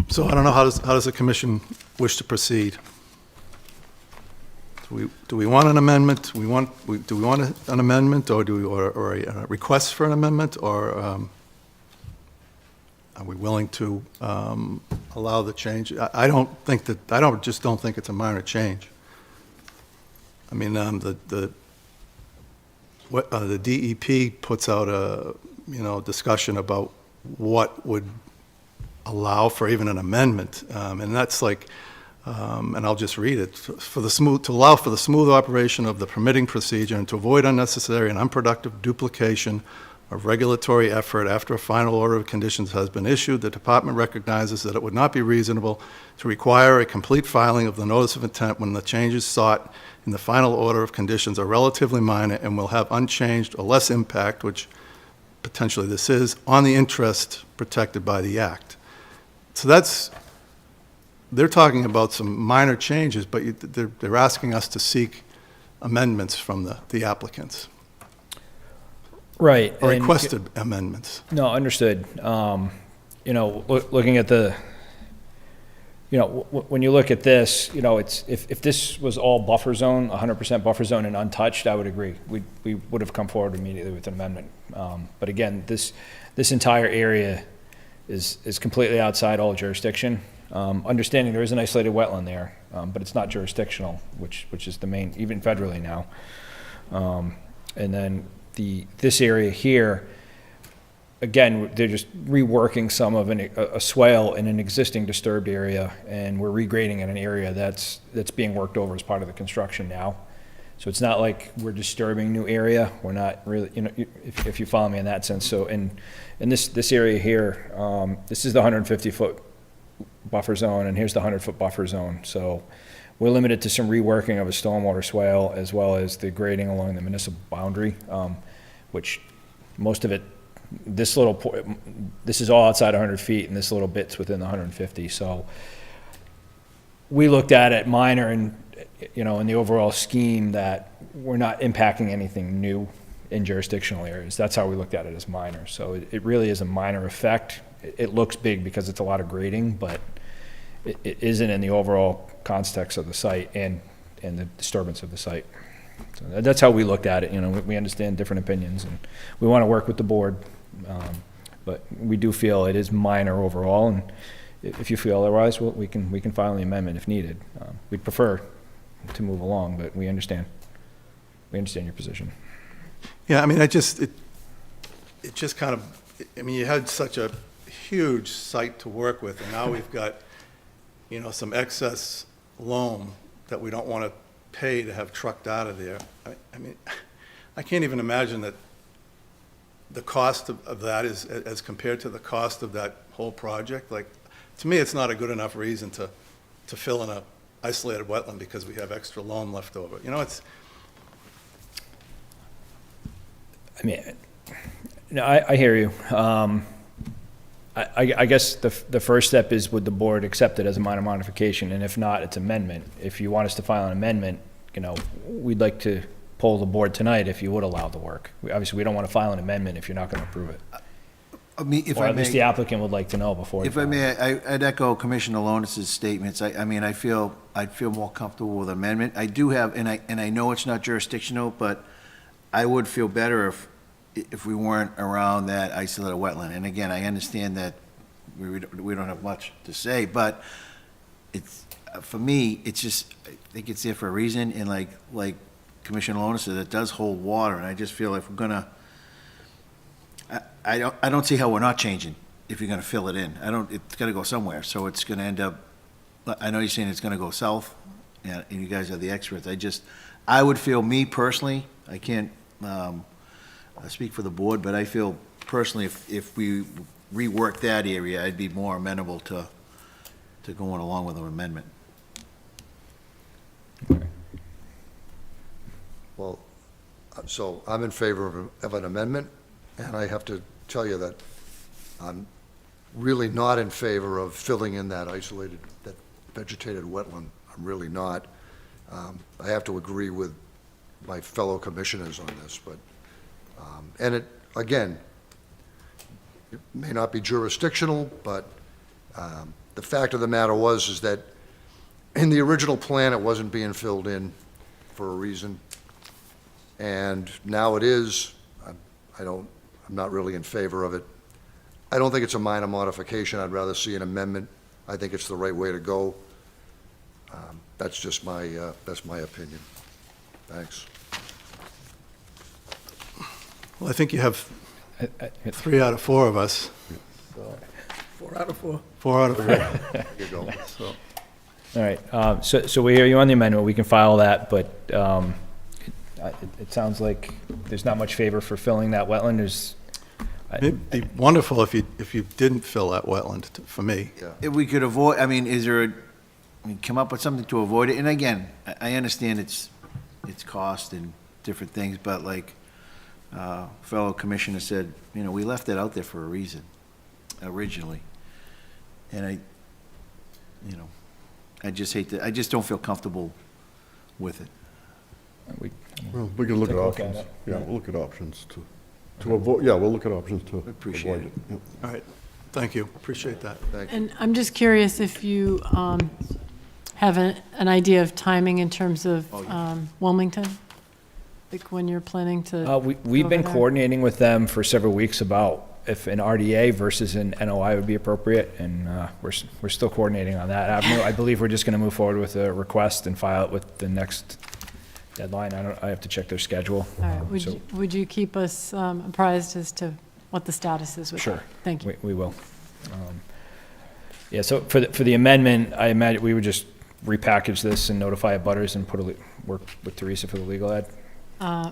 So I don't know, how does the commission wish to proceed? Do we want an amendment? Do we want an amendment, or or a request for an amendment, or are we willing to allow the change? I don't think it's a minor change. I mean, the DEP puts out a, discussion about what would allow for even an amendment, and that's like, and I'll just read it, to allow for the smooth operation of the permitting procedure and to avoid unnecessary and unproductive duplication of regulatory effort after a final order of conditions has been issued, the department recognizes that it would not be reasonable to require a complete filing of the notice of intent when the changes sought in the final order of conditions are relatively minor and will have unchanged or less impact, which potentially this is, on the interest protected by the act. So they're talking about some minor changes, but they're asking us to seek amendments from the applicants. Right. Or and- requested amendments. No, understood. Looking at the, when you look at this, it's, if this was all buffer zone, 100% buffer zone and untouched, I would agree. We would have come forward immediately with an amendment. But again, this entire area is completely outside all jurisdiction. Understanding there is an isolated wetland there, but it's not jurisdictional, which is the main, even federally now. And then this area here, again, they're just reworking some of a swale in an existing disturbed area, and we're regrading in an area that's being worked over as part of the construction now. So it's not like we're disturbing new area. We're not really, if you follow me in that sense. So in this area here, this is the 150-foot buffer zone, and here's the 100-foot buffer zone. So we're limited to some reworking of a stormwater swale as well as the grading along the municipal boundary, which most of it, this is all outside 100 feet, and this little bit's within the 150. So we looked at it minor and, in the overall scheme that we're not impacting anything new in jurisdictional areas. That's how we looked at it, as minor. So it really is a minor effect. It looks big because it's a lot of grading, but it isn't in the overall context of the site and the disturbance of the site. So that's how we looked at it. We understand different opinions, and we want to work with the board, but we do feel it is minor overall. And if you feel otherwise, we can file an amendment if needed. We'd prefer to move along, but we understand. We understand your position. Yeah, I mean, it just kind of, you had such a huge site to work with, and now we've got, some excess loam that we don't want to pay to have trucked out of there. I mean, I can't even imagine that the cost of that is as compared to the cost of that whole project. Like, to me, it's not a good enough reason to fill in a isolated wetland because we have extra loam left over. I hear you. I guess the first step is, would the board accept it as a minor modification? And if not, it's amendment. If you want us to file an amendment, we'd like to poll the board tonight if you would allow the work. Obviously, we don't want to file an amendment if you're not going to approve it. Or at least the applicant would like to know before. If I may, I'd echo Commissioner Lonis's statements. I'd feel more comfortable with amendment. I do have, and I know it's not jurisdictional, but I would feel better if we weren't around that isolated wetland. And again, I understand that we don't have much to say, but it's, for me, it's just, I think it's there for a reason. And like Commissioner Lonis said, it does hold water. And I just feel if we're gonna, I don't see how we're not changing if you're gonna fill it in. It's gotta go somewhere. So it's gonna end up, I know you're saying it's gonna go south, and you guys are the experts. I would feel, me personally, I can't speak for the board, but I feel personally if we rework that area, I'd be more amenable to going along with an amendment. Well, so I'm in favor of an amendment, and I have to tell you that I'm really not in favor of filling in that that vegetated wetland. I'm really not. I have to agree with my fellow commissioners on this, but, and it, again, it may not be jurisdictional, but the fact of the matter is that in the original plan, it wasn't being filled in for a reason, and now it is. I'm not really in favor of it. I don't think it's a minor modification. I'd rather see an amendment. I think it's the right way to go. That's just my opinion. Thanks. Well, I think you have 3 out of 4 of us. 4 out of 4. 4 out of 4. There you go. So, All right, so we hear you on the amendment. We can file that, but it sounds like there's not much favor for filling that wetland. it'd be wonderful if you didn't fill that wetland, for me. If we could avoid, come up with something to avoid it. And again, I understand it's cost and different things, but like fellow commissioner said, we left it out there for a reason originally. And I just don't feel comfortable with it. Well, we can look at Take a look at options. it. Yeah, we'll look at options to avoid, we'll look at options to Appreciate avoid it. it. Yep. All right, thank you, appreciate that. Thank you. And I'm just curious if you have an idea of timing in terms of Wilmington? Like when you're planning to? We've been over there? coordinating with them for several weeks about if an RDA versus an NOI would be appropriate, and we're still coordinating on that avenue. I believe we're just going to move forward with a request and file it with the next deadline. I have to check their schedule. All right, would you keep us apprised as to what the status is with that? Sure. Thank you. We will. Yeah, so for the amendment, I imagine we would just repackage this and notify abutters and work with Teresa for the legal ad.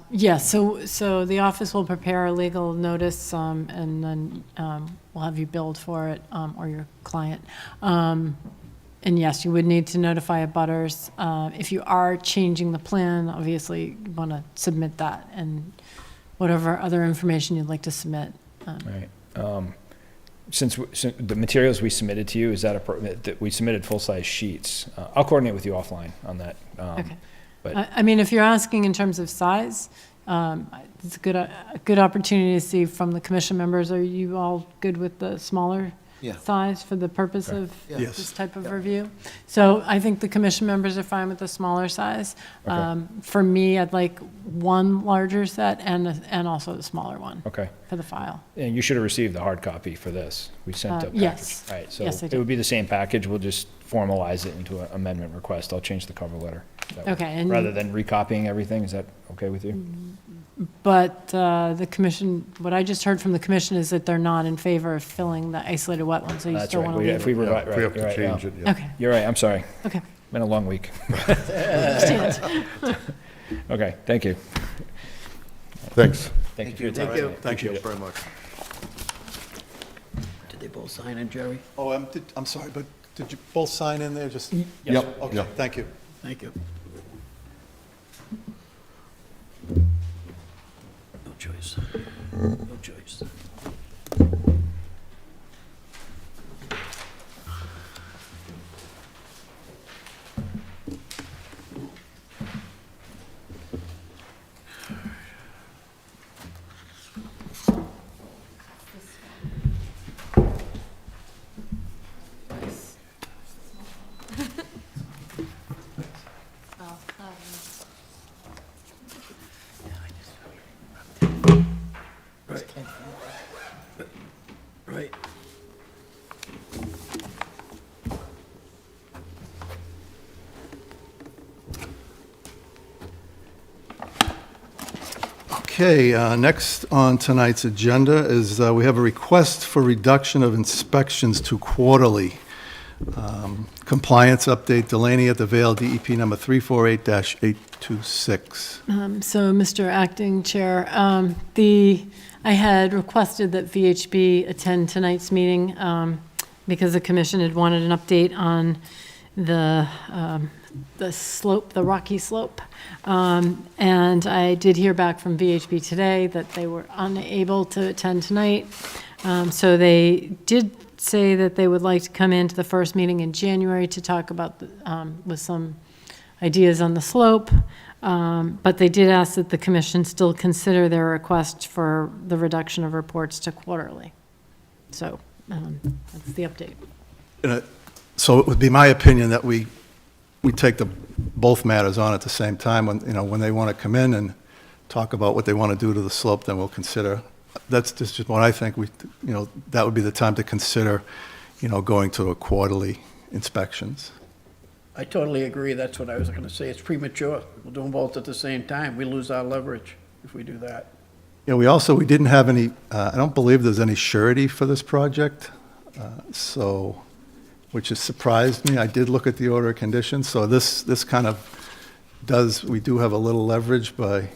Yes, so the office will prepare a legal notice, and then we'll have you billed for it, or your client. And And yes, you would need to notify abutters. If you are changing the plan, obviously you want to submit that and whatever other information you'd like to submit. Right. Since the materials we submitted to you, is that we submitted full-size sheets. I'll coordinate with you offline on that. Okay. But I mean, if you're asking in terms of size, it's a good opportunity to see from the commission members, are you all good with the smaller Yeah. size for the purpose of Yes. this type of review? So I think the commission members are fine with the smaller size. Okay. For me, I'd like one larger set and also the smaller one Okay. for the file. And you should have received the hard copy for this. We sent a package. Yes. Right, so Yes, I it did. would be the same package. We'll just formalize it into an amendment request. I'll change the cover letter. that way. Okay, and- Rather than recopying everything, is that okay with you? But the commission, what I just heard from the commission is that they're not in favor of filling the isolated wetlands, so you That's still right. want to If we leave it. were, Yeah, right, if we have you're to right, change yeah. it, yeah. Okay, You're right, I'm sorry. okay. Been a long week. Understand. Okay, thank you. Thanks. Thank you for your time. Thank you. Thank you very much. Did they both sign it, Jerry? Oh, I'm sorry, but did you both sign in there, just? Yep, Okay, yep. thank you. Thank you. No choice. No choice. Right. Right. Okay, next on tonight's agenda is we have a request for reduction of inspections to quarterly. Compliance update, Delaney at the Vale, DEP number 348-826. So, Mr. Acting Chair, I had requested that VHB attend tonight's meeting because the commission had wanted an update on the slope, the rocky slope. And I did hear back from VHB today that they were unable to attend tonight. So they did say that they would like to come into the first meeting in January to talk about, with some ideas on the slope. But they did ask that the commission still consider their request for the reduction of reports to quarterly. So that's the update. So it would be my opinion that we take both matters on at the same time. When they want to come in and talk about what they want to do to the slope, then we'll consider. That's just what I think. That would be the time to consider, going to a quarterly inspections. I totally agree. That's what I was going to say. It's premature. We'll do them both at the same time. We lose our leverage if we do that. Yeah, we didn't have any, I don't believe there's any surety for this project, which has surprised me. I did look at the order of conditions, so this kind of we do have a little leverage by,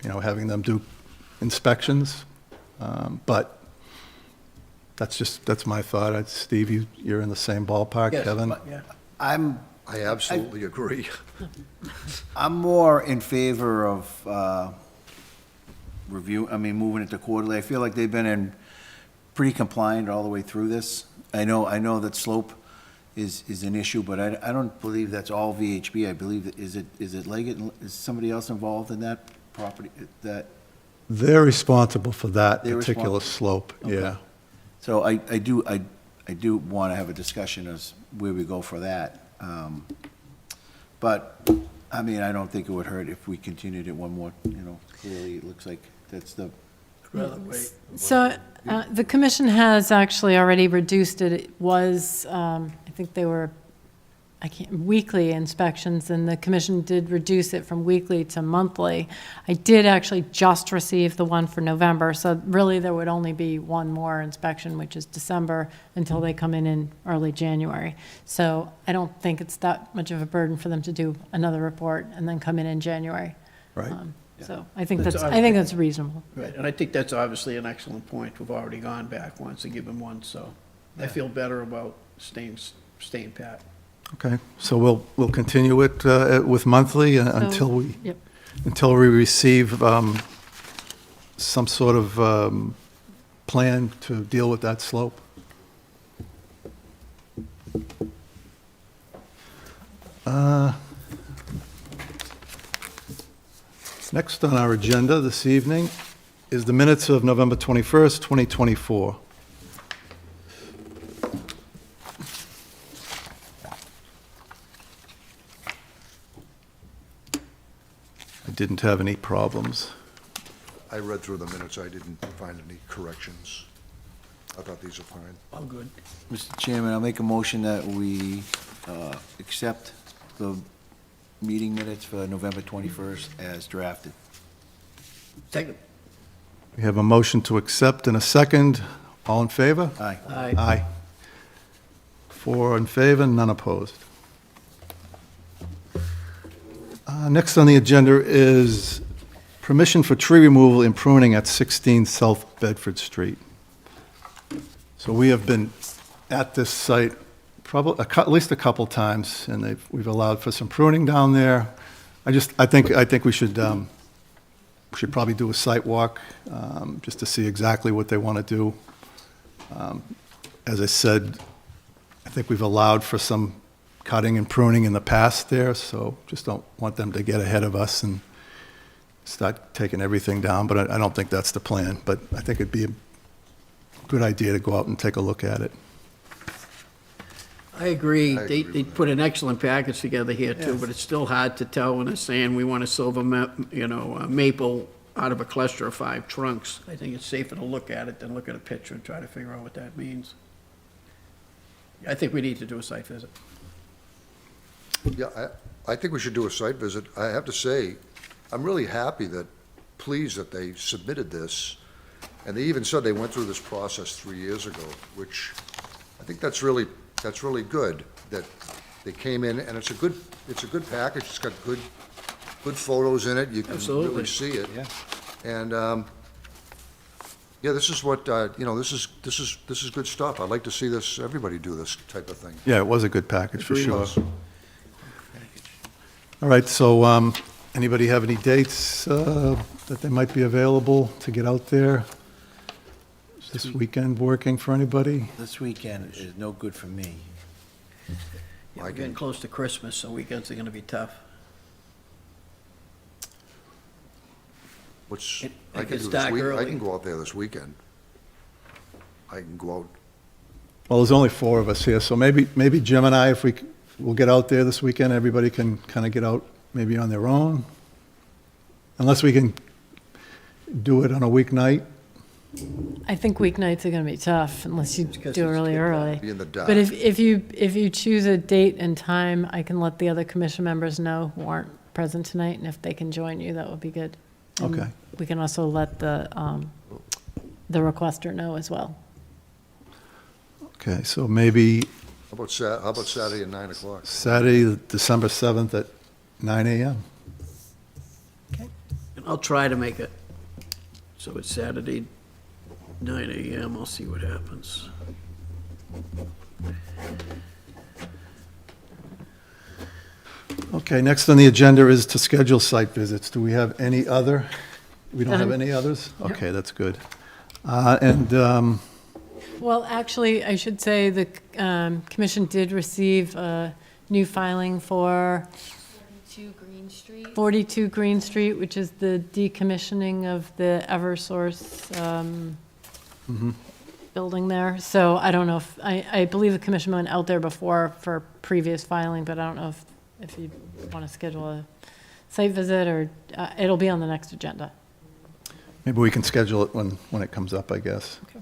having them do inspections. But that's my thought. Steve, you're in the same ballpark, Yes, Kevin? yeah. I absolutely agree. I'm more in favor of moving it to quarterly. I feel like they've been pretty compliant all the way through this. I know that slope is an issue, but I don't believe that's all VHB. I believe, is it Leggett, is somebody else involved in that property, that? They're responsible for that They're particular responsible. slope, yeah. So I do want to have a discussion as where we go for that. But, I don't think it would hurt if we continued it one more, clearly it looks like that's the, Rather wait. So the commission has actually already reduced it. It was, I think they were, weekly inspections, and the commission did reduce it from weekly to monthly. I did actually just receive the one for November, so really there would only be one more inspection, which is December, until they come in early January. So I don't think it's that much of a burden for them to do another report and then come in January. Right. So I think That's that's reasonable. Right, and I think that's obviously an excellent point. We've already gone back once and given one, so I feel better about staying pat. Okay, so we'll continue it with monthly until we, Yep. until we receive some sort of plan to deal with that slope. Next on our agenda this evening is the minutes of November 21st, 2024. I didn't have any problems. I read through the minutes, I didn't find any corrections. I thought these are fine. All good. Mr. Chairman, I'll make a motion that we accept the meeting minutes for November 21st as drafted. Second. We have a motion to accept and a second. All in favor? Aye. Aye. Aye. 4 in favor, none opposed. Next on the agenda is permission for tree removal and pruning at 16 South Bedford Street. So we have been at this site probably, at least a couple times, and we've allowed for some pruning down there. I think we should probably do a site walk, just to see exactly what they want to do. As I said, I think we've allowed for some cutting and pruning in the past there, so just don't want them to get ahead of us and start taking everything down, but I don't think that's the plan. But I think it'd be a good idea to go out and take a look at it. I agree. I They agree they with put an excellent package together here, too, but it's still hard to tell when they're saying we want a silver maple out of a cluster of 5 trunks. I think it's safer to look at it than look at a picture and try to figure out what that means. I think we need to do a site visit. Yeah, I think we should do a site visit. I have to say, I'm really happy pleased that they submitted this. And they even said they went through this process 3 years ago, which I think that's really good, that they came in, and it's a good package. It's got good photos in it. You can Absolutely. really see it. Yeah. And, yeah, this is what, this is good stuff. I'd like to see this, everybody do this type of thing. Yeah, it was a good package, for Agreed. sure. All right, so anybody have any dates that they might be available to get out there? Is this weekend working for anybody? This weekend is no good for me. Yeah, we're getting close to Christmas, so weekends are gonna be tough. Which, It- I it can gets do this dark week, I early. can go out there this weekend. I can go out, Well, there's only 4 of us here, so maybe Jim and I, if we'll get out there this weekend, everybody can kind of get out maybe on their own. Unless we can do it on a weeknight. I think weeknights are going to be tough unless you Because do it it's really get early. be in the dark. But if you choose a date and time, I can let the other commission members know who aren't present tonight, and if they can join you, that would be good. And Okay. We can also let the requester know as well. Okay, so maybe How about Saturday at 9 o'clock? Saturday, December 7th at 9 a.m. And I'll try to make it, so it's Saturday, 9 a.m., I'll see what happens. Okay, next on the agenda is to schedule site visits. Do we have any other? We don't have any others? Okay, that's good. Well, actually, I should say the commission did receive a new filing for 42 Green Street, which is the decommissioning of the Eversource building there. So I don't know if, I believe the commission went out there before for previous filing, but I don't know if you want to schedule a site visit, or it'll be on the next agenda. Maybe we can schedule it when it comes up, I guess. Okay.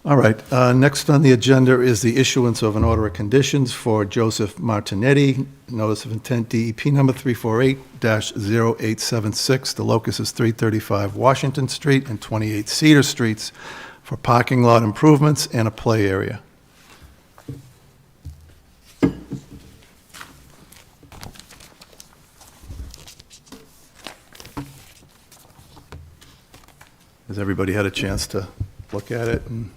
All right, next on the agenda is the issuance of an order of conditions for Joseph Martinetti, notice of intent DEP number 348-0876. The locus is 335 Washington Street and 28 Cedar Streets for parking lot improvements and a play area. Has everybody had a chance to look at it and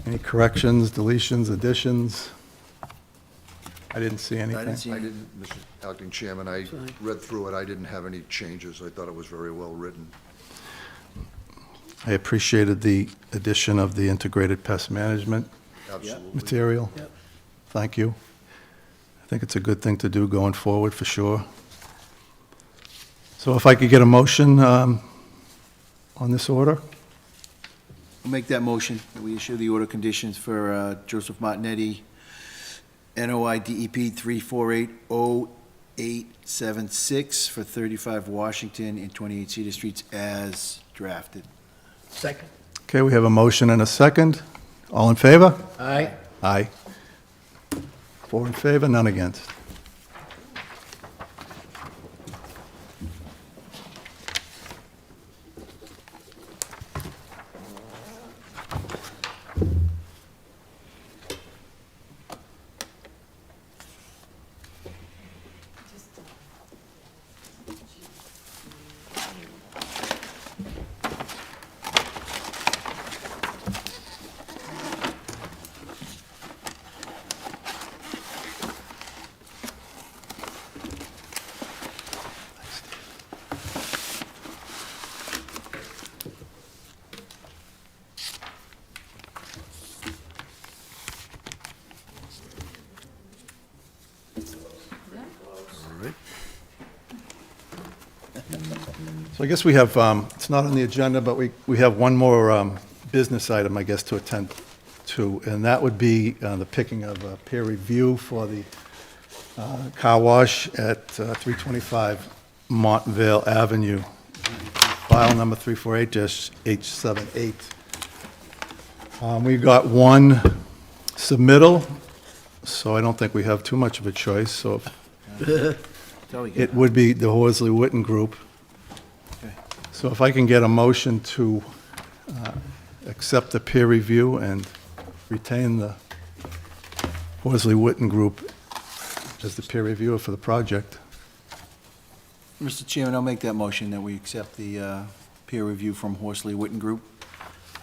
Any corrections, deletions, additions? I didn't see anything. I didn't, Mr. Acting Chairman, I read through it, I didn't have any changes. I thought it was very well written. I appreciated the addition of the integrated pest management Absolutely. material. Yep. Thank you. I think it's a good thing to do going forward, for sure. So if I could get a motion on this order? I'll make that motion, that we issue the order conditions for Joseph Martinetti, NOI DEP 3480876 for 35 Washington and 28 Cedar Streets as drafted. Second. Okay, we have a motion and a second. All in favor? Aye. Aye. 4 in favor, none against. So I guess we have, it's not on the agenda, but we have one more business item, I guess, to attend to, and that would be the picking of a peer review for the car wash at 325 Montvale Avenue, file number 348-H78. We got one submittal, so I don't think we have too much of a choice, so it would be the Horsley Witten Group. So if I can get a motion to accept the peer review and retain the Horsley Witten Group as the peer reviewer for the project. Mr. Chairman, I'll make that motion that we accept the peer review from Horsley Witten Group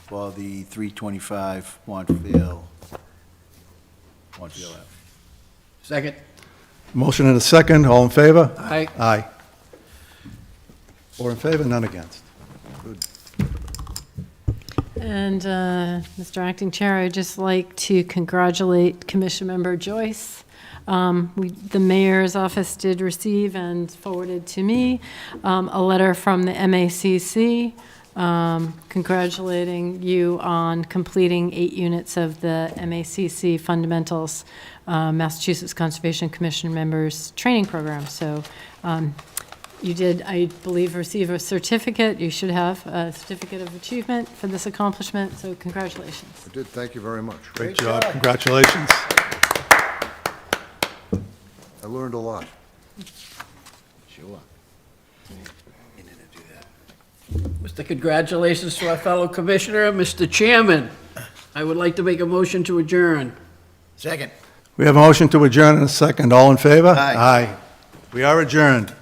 for the 325 Montvale Ave. Second. Motion and a second, all in favor? Aye. Aye. 4 in favor, none against. And, Mr. Acting Chair, I'd just like to congratulate Commission Member Joyce. The mayor's office did receive and forwarded to me a letter from the MACC congratulating you on completing 8 units of the MACC Fundamentals Massachusetts Conservation Commission Members Training Program. So you did, I believe, receive a certificate. You should have a certificate of achievement for this accomplishment, so congratulations. I did, thank you very much. Great job, congratulations. I learned a lot. Sure. Mr. Congratulations to our fellow commissioner. Mr. Chairman, I would like to make a motion to adjourn. Second. We have a motion to adjourn in a second, all in favor? Aye. Aye. We are adjourned.